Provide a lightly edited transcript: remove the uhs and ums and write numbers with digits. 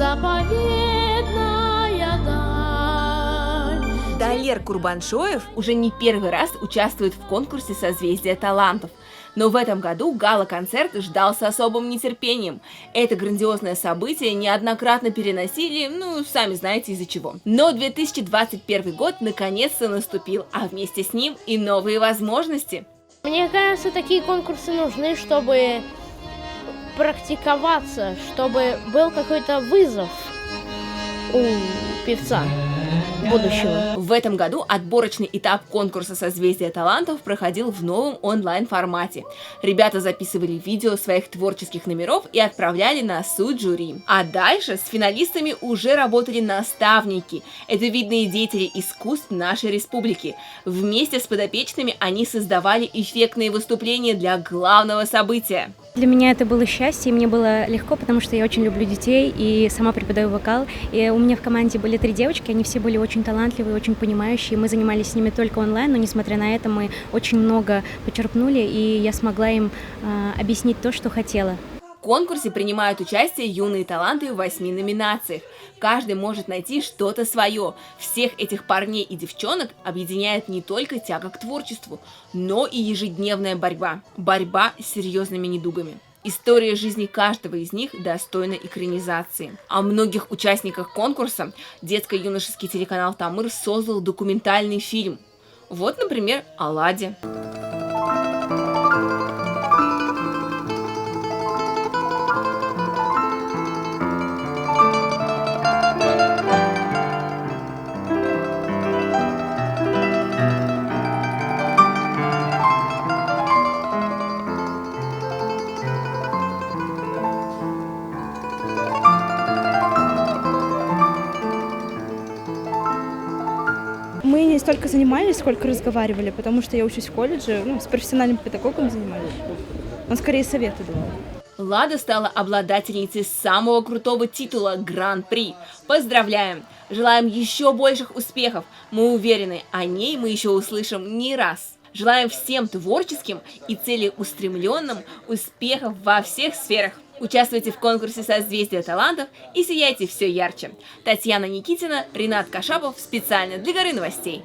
заповедная даль. Далер Курбаншоев уже не первый раз участвует в конкурсе «Созвездие талантов». Но в этом году гала-концерт ждал с особым нетерпением. Это грандиозное событие неоднократно переносили, сами знаете из-за чего. Но 2021 год наконец-то наступил, а вместе с ним и новые возможности. Мне кажется, такие конкурсы нужны, чтобы практиковаться, чтобы был какой-то вызов у певца будущего. В этом году отборочный этап конкурса «Созвездие талантов» проходил в новом онлайн-формате. Ребята записывали видео своих творческих номеров и отправляли на суд жюри. А дальше с финалистами уже работали наставники. Это видные деятели искусств нашей республики. Вместе с подопечными они создавали эффектные выступления для главного события. Для меня это было счастье, и мне было легко, потому что я очень люблю детей и сама преподаю вокал. И у меня в команде были 3 девочки, они все были очень талантливые, очень понимающие. Мы занимались с ними только онлайн, но несмотря на это мы очень много почерпнули, и я смогла им объяснить то, что хотела. В конкурсе принимают участие юные таланты в 8 номинациях. Каждый может найти что-то свое. Всех этих парней и девчонок объединяет не только тяга к творчеству, но и ежедневная борьба. Борьба с серьезными недугами. История жизни каждого из них достойна экранизации. О многих участниках конкурса детско-юношеский телеканал «Тамыр» создал документальный фильм. Вот, например, о Ладе. Мы не столько занимались, сколько разговаривали, потому что я учусь в колледже, с профессиональным педагогом занимались. Он скорее советы давал. Лада стала обладательницей самого крутого титула Гран-при. Поздравляем! Желаем еще больших успехов. Мы уверены, о ней мы еще услышим не раз. Желаем всем творческим и целеустремленным успехов во всех сферах. Участвуйте в конкурсе «Созвездие талантов» и сияйте все ярче. Татьяна Никитина, Ренат Кашапов специально для Горы новостей.